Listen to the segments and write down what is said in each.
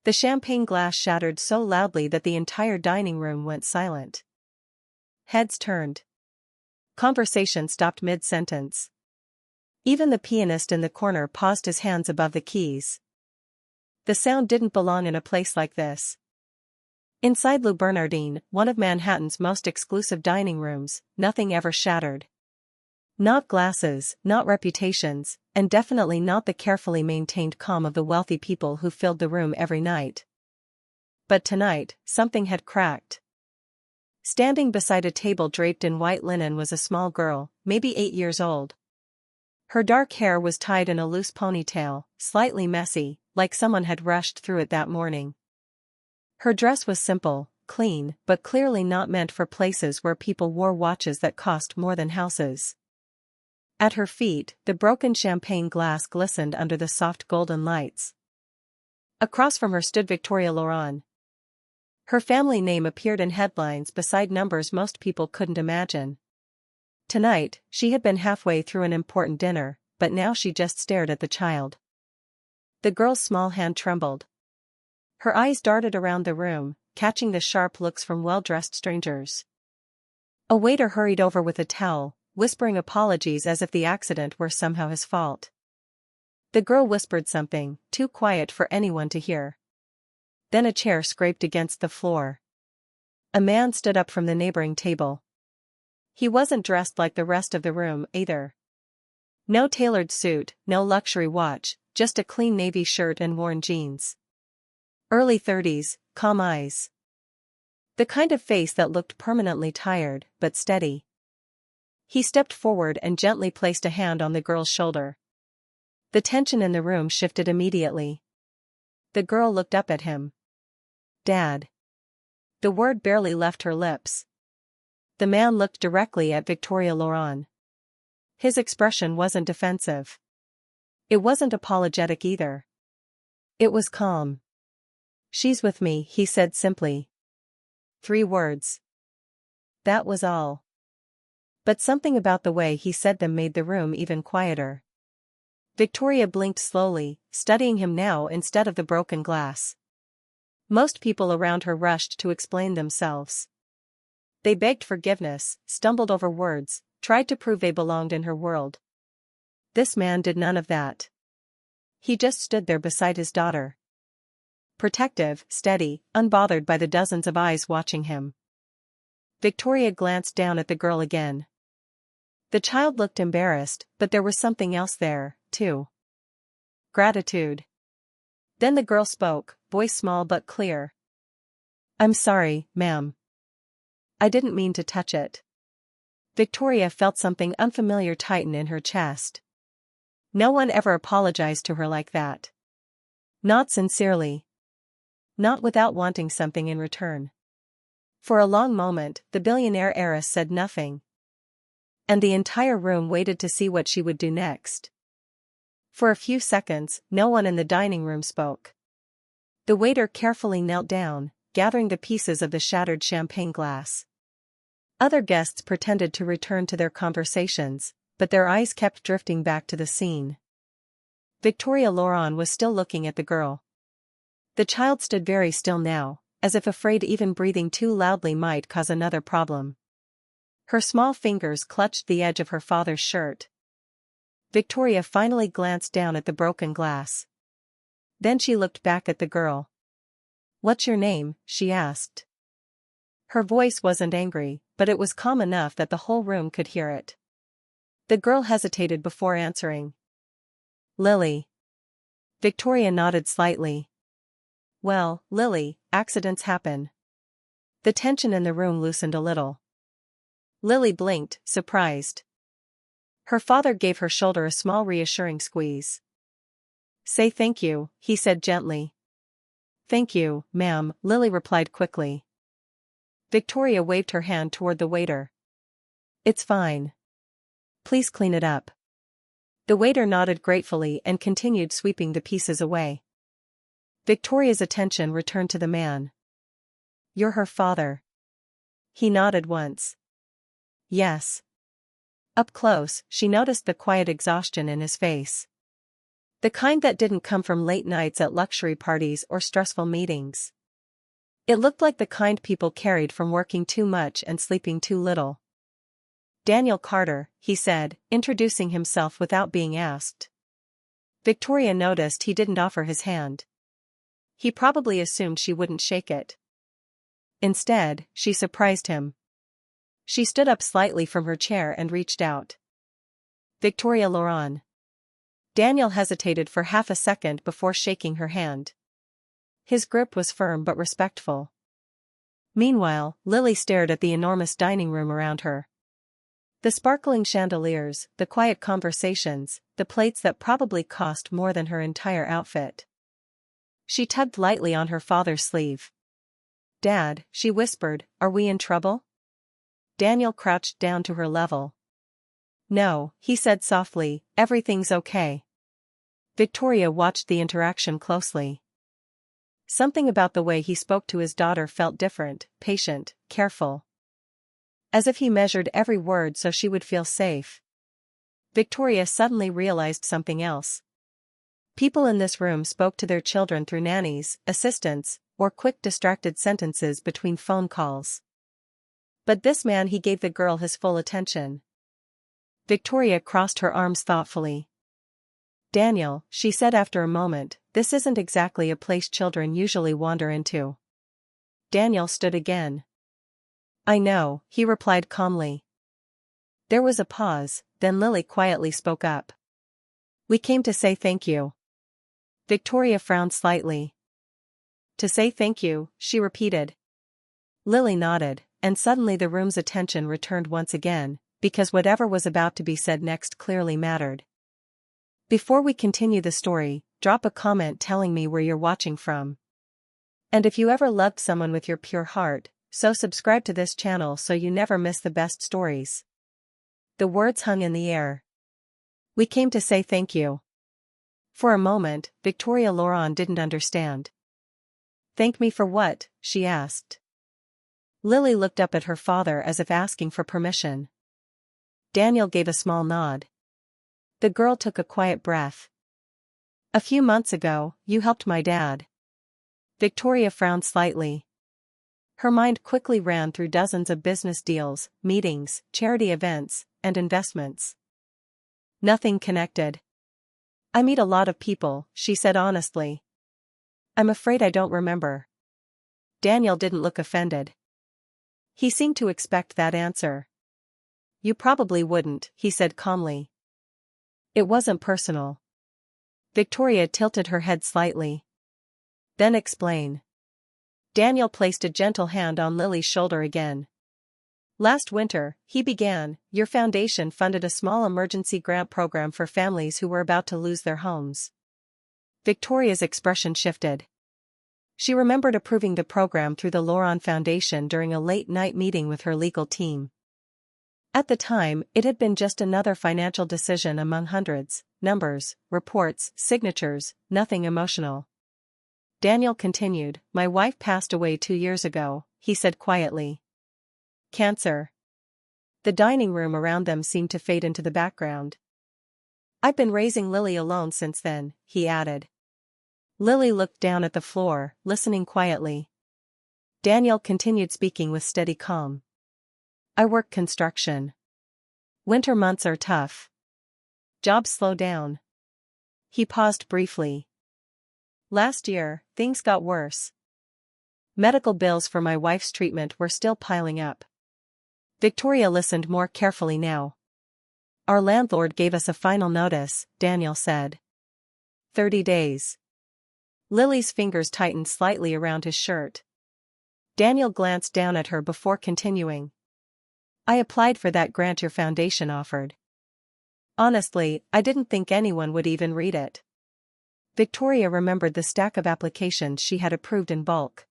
The champagne glass shattered so loudly that the entire dining room went silent. Heads turned. Conversation stopped mid-sentence. Even the pianist in the corner paused, his hands above the keys. The sound didn't belong in a place like this. Inside Le Bernardin, one of Manhattan's most exclusive dining rooms, nothing ever shattered. Not glasses, not reputations, and definitely not the carefully maintained calm of the wealthy people who filled the room every night. But tonight, something had cracked. Standing beside a table draped in white linen was a small girl, maybe 8 years old. Her dark hair was tied in a loose ponytail, slightly messy, like someone had rushed through it that morning. Her dress was simple, clean, but clearly not meant for places where people wore watches that cost more than houses. At her feet, the broken champagne glass glistened under the soft golden lights. Across from her stood Victoria Laurent. Her family name appeared in headlines beside numbers most people couldn't imagine. Tonight, she had been halfway through an important dinner, but now she just stared at the child. The girl's small hand trembled. Her eyes darted around the room, catching the sharp looks from well-dressed strangers. A waiter hurried over with a towel, whispering apologies as if the accident were somehow his fault. The girl whispered something, too quiet for anyone to hear. Then a chair scraped against the floor. A man stood up from the neighboring table. He wasn't dressed like the rest of the room, either. No tailored suit, no luxury watch, just a clean navy shirt and worn jeans. Early 30s, calm eyes. The kind of face that looked permanently tired, but steady. He stepped forward and gently placed a hand on the girl's shoulder. The tension in the room shifted immediately. The girl looked up at him. "Dad." The word barely left her lips. The man looked directly at Victoria Laurent. His expression wasn't defensive. It wasn't apologetic either. It was calm. "She's with me," he said simply. 3 words. That was all. But something about the way he said them made the room even quieter. Victoria blinked slowly, studying him now instead of the broken glass. Most people around her rushed to explain themselves. They begged forgiveness, stumbled over words, tried to prove they belonged in her world. This man did none of that. He just stood there beside his daughter. Protective, steady, unbothered by the dozens of eyes watching him. Victoria glanced down at the girl again. The child looked embarrassed, but there was something else there, too. Gratitude. Then the girl spoke, voice small but clear. "I'm sorry, ma'am. I didn't mean to touch it." Victoria felt something unfamiliar tighten in her chest. No one ever apologized to her like that. Not sincerely. Not without wanting something in return. For a long moment, the billionaire heiress said nothing. And the entire room waited to see what she would do next. For a few seconds, no one in the dining room spoke. The waiter carefully knelt down, gathering the pieces of the shattered champagne glass. Other guests pretended to return to their conversations, but their eyes kept drifting back to the scene. Victoria Laurent was still looking at the girl. The child stood very still now, as if afraid even breathing too loudly might cause another problem. Her small fingers clutched the edge of her father's shirt. Victoria finally glanced down at the broken glass. Then she looked back at the girl. "What's your name?" she asked. Her voice wasn't angry, but it was calm enough that the whole room could hear it. The girl hesitated before answering. "Lily." Victoria nodded slightly. "Well, Lily, accidents happen." The tension in the room loosened a little. Lily blinked, surprised. Her father gave her shoulder a small reassuring squeeze. "Say thank you," he said gently. "Thank you, ma'am," Lily replied quickly. Victoria waved her hand toward the waiter. "It's fine. Please clean it up." The waiter nodded gratefully and continued sweeping the pieces away. Victoria's attention returned to the man. "You're her father." He nodded once. "Yes." Up close, she noticed the quiet exhaustion in his face. The kind that didn't come from late nights at luxury parties or stressful meetings. It looked like the kind people carried from working too much and sleeping too little. Daniel Carter, he said, introducing himself without being asked. Victoria noticed he didn't offer his hand. He probably assumed she wouldn't shake it. Instead, she surprised him. She stood up slightly from her chair and reached out. Victoria Laurent. Daniel hesitated for half a second before shaking her hand. His grip was firm but respectful. Meanwhile, Lily stared at the enormous dining room around her. The sparkling chandeliers, the quiet conversations, the plates that probably cost more than her entire outfit. She tugged lightly on her father's sleeve. "Dad," she whispered, "are we in trouble?" Daniel crouched down to her level. "No," he said softly, "everything's okay." Victoria watched the interaction closely. Something about the way he spoke to his daughter felt different, patient, careful. As if he measured every word so she would feel safe. Victoria suddenly realized something else. People in this room spoke to their children through nannies, assistants, or quick distracted sentences between phone calls. But this man, he gave the girl his full attention. Victoria crossed her arms thoughtfully. "Daniel," she said after a moment, "this isn't exactly a place children usually wander into." Daniel stood again. "I know," he replied calmly. There was a pause, then Lily quietly spoke up. "We came to say thank you." Victoria frowned slightly. "To say thank you," she repeated. Lily nodded, and suddenly the room's attention returned once again, because whatever was about to be said next clearly mattered. Before we continue the story, drop a comment telling me where you're watching from. And if you ever loved someone with your pure heart, so subscribe to this channel so you never miss the best stories. The words hung in the air. "We came to say thank you." For a moment, Victoria Laurent didn't understand. "Thank me for what?" she asked. Lily looked up at her father as if asking for permission. Daniel gave a small nod. The girl took a quiet breath. "A few months ago, you helped my dad." Victoria frowned slightly. Her mind quickly ran through dozens of business deals, meetings, charity events, and investments. Nothing connected. "I meet a lot of people," she said honestly. "I'm afraid I don't remember." Daniel didn't look offended. He seemed to expect that answer. "You probably wouldn't," he said calmly. "It wasn't personal." Victoria tilted her head slightly. "Then explain." Daniel placed a gentle hand on Lily's shoulder again. "Last winter," he began, "your foundation funded a small emergency grant program for families who were about to lose their homes." Victoria's expression shifted. She remembered approving the program through the Laurent Foundation during a late-night meeting with her legal team. At the time, it had been just another financial decision among hundreds, numbers, reports, signatures, nothing emotional. Daniel continued, "My wife passed away 2 years ago," he said quietly. "Cancer." The dining room around them seemed to fade into the background. "I've been raising Lily alone since then," he added. Lily looked down at the floor, listening quietly. Daniel continued speaking with steady calm. "I work construction. Winter months are tough. Jobs slow down." He paused briefly. "Last year, things got worse. Medical bills for my wife's treatment were still piling up." Victoria listened more carefully now. "Our landlord gave us a final notice," Daniel said. 30 days. Lily's fingers tightened slightly around his shirt. Daniel glanced down at her before continuing. "I applied for that grant your foundation offered. Honestly, I didn't think anyone would even read it." Victoria remembered the stack of applications she had approved in bulk.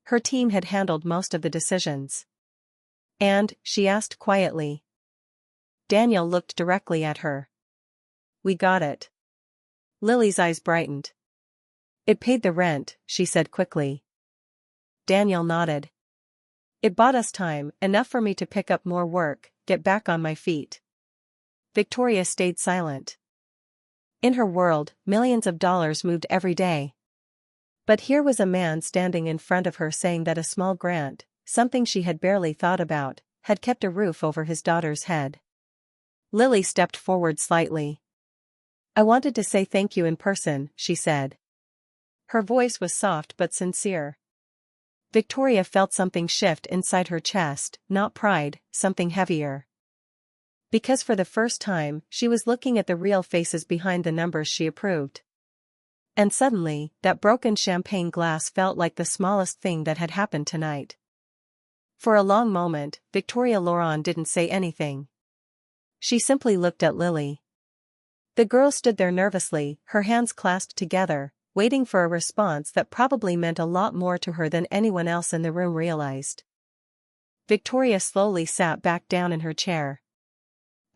Her team had handled most of the decisions. "And?" she asked quietly. Daniel looked directly at her. "We got it." Lily's eyes brightened. "It paid the rent," she said quickly. Daniel nodded. "It bought us time, enough for me to pick up more work, get back on my feet." Victoria stayed silent. In her world, millions of dollars moved every day. But here was a man standing in front of her saying that a small grant, something she had barely thought about, had kept a roof over his daughter's head. Lily stepped forward slightly. "I wanted to say thank you in person," she said. Her voice was soft but sincere. Victoria felt something shift inside her chest, not pride, something heavier. Because for the first time, she was looking at the real faces behind the numbers she approved. And suddenly, that broken champagne glass felt like the smallest thing that had happened tonight. For a long moment, Victoria Laurent didn't say anything. She simply looked at Lily. The girl stood there nervously, her hands clasped together, waiting for a response that probably meant a lot more to her than anyone else in the room realized. Victoria slowly sat back down in her chair.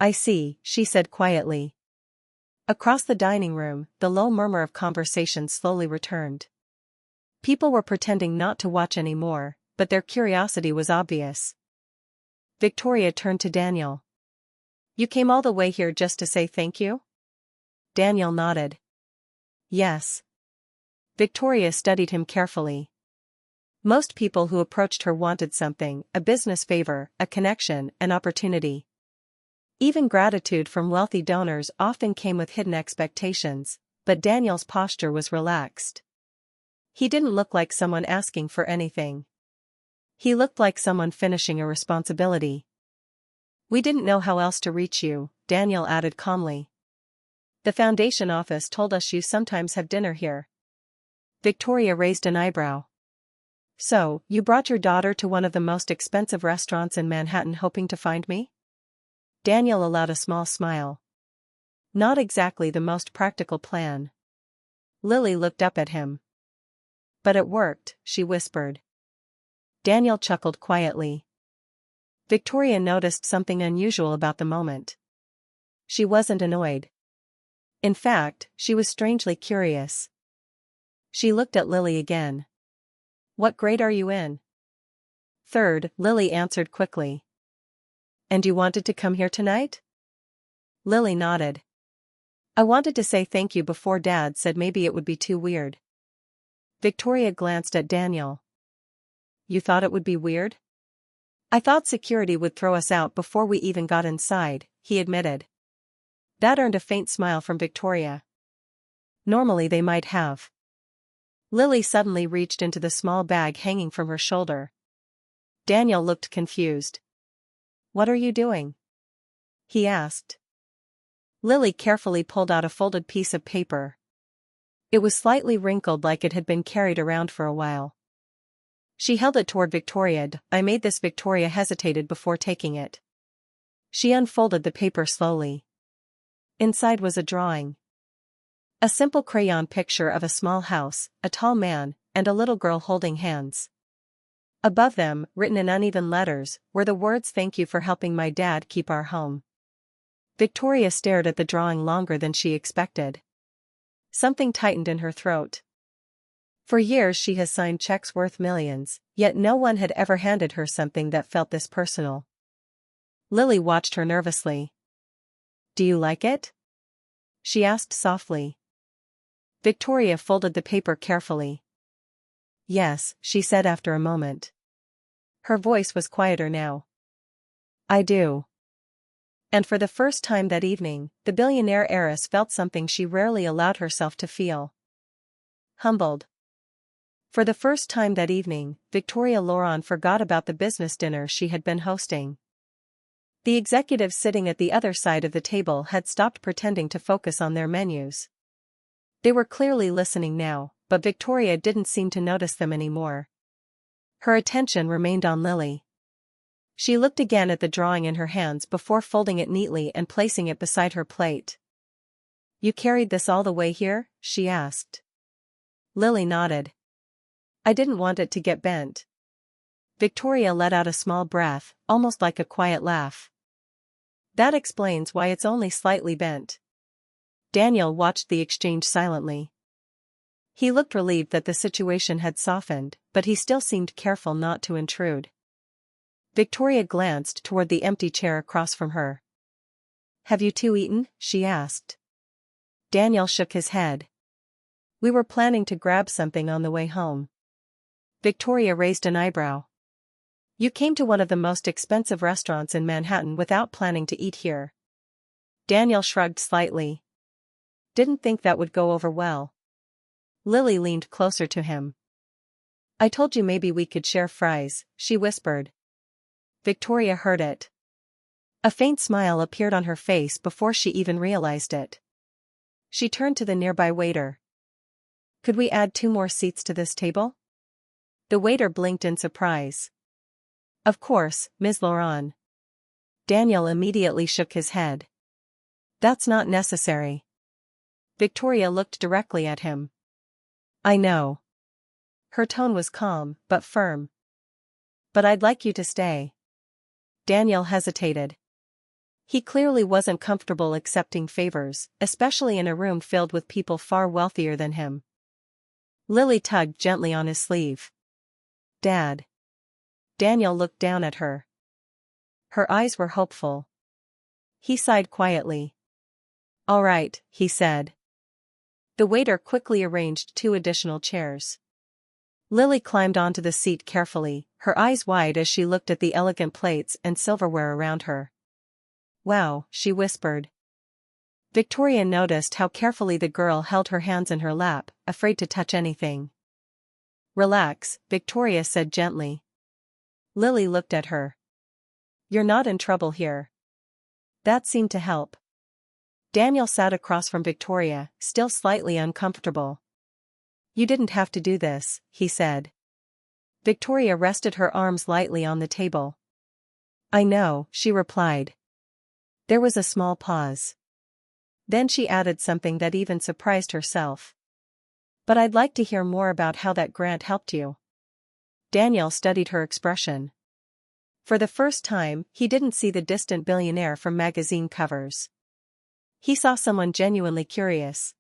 "I see," she said quietly. Across the dining room, the low murmur of conversation slowly returned. People were pretending not to watch anymore, but their curiosity was obvious. Victoria turned to Daniel. "You came all the way here just to say thank you?" Daniel nodded. "Yes." Victoria studied him carefully. Most people who approached her wanted something, a business favor, a connection, an opportunity. Even gratitude from wealthy donors often came with hidden expectations, but Daniel's posture was relaxed. He didn't look like someone asking for anything. He looked like someone finishing a responsibility. "We didn't know how else to reach you," Daniel added calmly. "The foundation office told us you sometimes have dinner here." Victoria raised an eyebrow. "So, you brought your daughter to one of the most expensive restaurants in Manhattan hoping to find me?" Daniel allowed a small smile. "Not exactly the most practical plan." Lily looked up at him. "But it worked," she whispered. Daniel chuckled quietly. Victoria noticed something unusual about the moment. She wasn't annoyed. In fact, she was strangely curious. She looked at Lily again. "What grade are you in?" "Third," Lily answered quickly. "And you wanted to come here tonight?" Lily nodded. "I wanted to say thank you before Dad said maybe it would be too weird." Victoria glanced at Daniel. "You thought it would be weird?" "I thought security would throw us out before we even got inside," he admitted. That earned a faint smile from Victoria. Normally they might have. Lily suddenly reached into the small bag hanging from her shoulder. Daniel looked confused. "What are you doing?" he asked. Lily carefully pulled out a folded piece of paper. It was slightly wrinkled like it had been carried around for a while. She held it toward Victoria. "I made this." Victoria hesitated before taking it. She unfolded the paper slowly. Inside was a drawing. A simple crayon picture of a small house, a tall man, and a little girl holding hands. Above them, written in uneven letters, were the words, "Thank you for helping my dad keep our home." Victoria stared at the drawing longer than she expected. Something tightened in her throat. For years she has signed checks worth millions, yet no one had ever handed her something that felt this personal. Lily watched her nervously. "Do you like it?" she asked softly. Victoria folded the paper carefully. "Yes," she said after a moment. Her voice was quieter now. "I do." And for the first time that evening, the billionaire heiress felt something she rarely allowed herself to feel. Humbled. For the first time that evening, Victoria Laurent forgot about the business dinner she had been hosting. The executives sitting at the other side of the table had stopped pretending to focus on their menus. They were clearly listening now, but Victoria didn't seem to notice them anymore. Her attention remained on Lily. She looked again at the drawing in her hands before folding it neatly and placing it beside her plate. "You carried this all the way here?" she asked. Lily nodded. "I didn't want it to get bent." Victoria let out a small breath, almost like a quiet laugh. "That explains why it's only slightly bent." Daniel watched the exchange silently. He looked relieved that the situation had softened, but he still seemed careful not to intrude. Victoria glanced toward the empty chair across from her. "Have you two eaten?" she asked. Daniel shook his head. We were planning to grab something on the way home. Victoria raised an eyebrow. You came to one of the most expensive restaurants in Manhattan without planning to eat here. Daniel shrugged slightly. Didn't think that would go over well. Lily leaned closer to him. I told you maybe we could share fries, she whispered. Victoria heard it. A faint smile appeared on her face before she even realized it. She turned to the nearby waiter. Could we add 2 more seats to this table? The waiter blinked in surprise. Of course, Ms. Laurent. Daniel immediately shook his head. That's not necessary. Victoria looked directly at him. I know. Her tone was calm, but firm. But I'd like you to stay. Daniel hesitated. He clearly wasn't comfortable accepting favors, especially in a room filled with people far wealthier than him. Lily tugged gently on his sleeve. Dad. Daniel looked down at her. Her eyes were hopeful. He sighed quietly. All right, he said. The waiter quickly arranged 2 additional chairs. Lily climbed onto the seat carefully, her eyes wide as she looked at the elegant plates and silverware around her. Wow, she whispered. Victoria noticed how carefully the girl held her hands in her lap, afraid to touch anything. Relax, Victoria said gently. Lily looked at her. You're not in trouble here. That seemed to help. Daniel sat across from Victoria, still slightly uncomfortable. You didn't have to do this, he said. Victoria rested her arms lightly on the table. I know, she replied. There was a small pause. Then she added something that even surprised herself. But I'd like to hear more about how that grant helped you. Daniel studied her expression. For the first time, he didn't see the distant billionaire from magazine covers. He saw someone genuinely curious.